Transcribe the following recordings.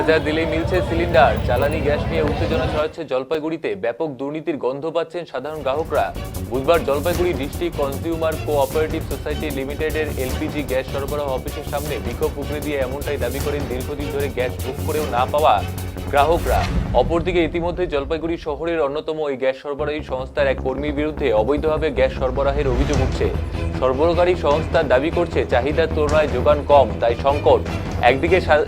বাজার দিলেই মিলছে সিলিন্ডার। জ্বালানি গ্যাস নিয়ে উত্তেজনা ছড়াচ্ছে জলপাইগুড়িতে। ব্যাপক দুর্নীতির গন্ধ পাচ্ছেন সাধারণ গ্রাহকরা। বুধবার Jalpaiguri district consumer cooperative society লিমিটেডের এলপিজি গ্যাস সরবরাহ অফিসের সামনে বিক্ষোভ উগড়ে দিয়ে এমনটাই দাবি করেন দীর্ঘদিন ধরে গ্যাস বুক করেও না পাওয়া গ্রাহকরা। অপরদিকে ইতিমধ্যে জলপাইগুড়ি শহরের অন্যতম এই গ্যাস সরবরাহী সংস্থার এক কর্মীর বিরুদ্ধে অবৈধভাবে গ্যাস সরবরাহের অভিযোগ উঠছে। সরবরাহকারী সংস্থা দাবি করছে চাহিদার তুলনায় যোগান কম, তাই সংকট।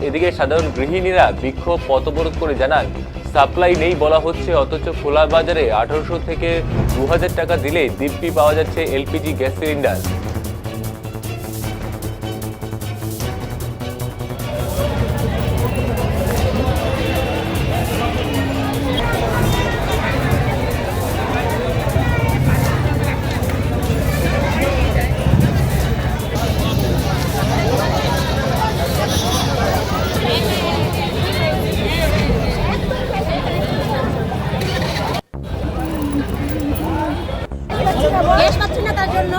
এদিকে সাধারণ গৃহিণীরা বিক্ষোভ পথ অবরোধ করে জানান, সাপ্লাই নেই বলা হচ্ছে, অথচ খোলা বাজারে 1800 থেকে 2000 টাকা দিলে দিব্যি পাওয়া যাচ্ছে এলপিজি গ্যাস সিলিন্ডার। গ্যাস পাচ্ছি না, তার জন্য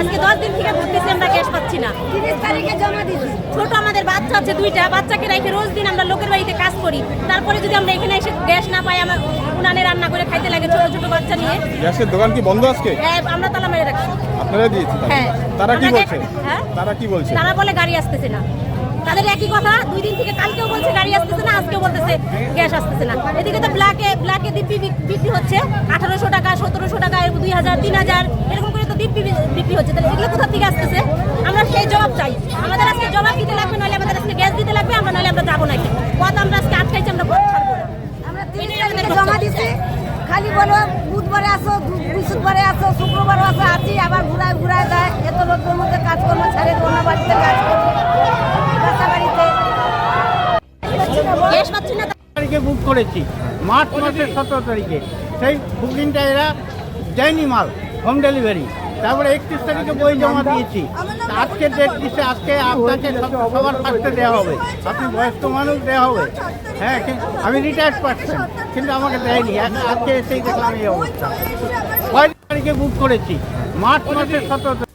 আজকে 10 দিন থেকে ঘুরতেছি, আমরা গ্যাস পাচ্ছি না। 30 তারিখে জমা দিয়েছি। ছোট আমাদের বাচ্চা আছে 2টা, বাচ্চাকে রেখে রোজ দিন আমরা লোকের বাড়িতে কাজ করি। তারপরে যদি আমরা এখানে এসে গ্যাস না পাই, আমার উনানে রান্না করে খাইতে লাগে ছোট ছোট বাচ্চা নিয়ে। গ্যাসের দোকান কি বন্ধ আজকে? হ্যাঁ, আমরা তালা মেরে রাখছি। আপনারা দিয়েছেন? হ্যাঁ। তারা কি বলছে? হ্যাঁ, তারা কি বলছে? তারা বলে গাড়ি আসতেছে না। তাদের একই কথা, 2 দিন থেকে কালকেও বলছে গাড়ি আসতেছে না, আজকেও বলতেছে গ্যাস আসতেছে না। এদিকে তো ব্ল্যাকে দিব্যি বিক্রি হচ্ছে 1800 টাকা, 1700 টাকা, 2000, 3000 এরকম করে তো দিব্যি বিক্রি হচ্ছে। তাহলে এগুলো কোথা থেকে আসতেছে? আমরা সেই জবাব চাই। আমাদের আজকে জবাব দিতে লাগবে, নাহলে আমাদের আজকে গ্যাস দিতে লাগবে, আমরা নাহলে আমরা যাবো না। পথ আমরা আজকে আটকাইছি, আমরা পথ ছাড়বো না। আমরা 30 তারিখে জমা দিছি, খালি বলো বুধবারে আসো, বৃহস্পতিবারে আসো, শুক্রবারে আসো, আছি আবার ঘুরায় দেয়। এত লোকের মধ্যে কাজকর্ম ছাড়ে অন্য বাড়িতে কাজ করি, বাসা বাড়িতে গ্যাস পাচ্ছি না। তারিখে বুক করেছি, মার্চ মাসের 17 তারিখে। সেই বুকিংটা এরা দেয়নি মাল, হোম ডেলিভারি। তারপরে 31 তারিখে বই জমা দিয়েছি। আজকে ডেট দিচ্ছে, আজকে আপনাকে সবার ফার্স্টে দেওয়া হবে। আপনি বয়স্ক মানুষ, দেওয়া হবে। হ্যাঁ, আমি রিটায়ার্ড পারছেন, কিন্তু আমাকে দেয়নি। আজকে এসেই দেখলাম এই অবস্থা। 6 তারিখে বুক করেছি, মার্চ মাসের 17 তারিখ।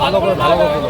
ভালো করে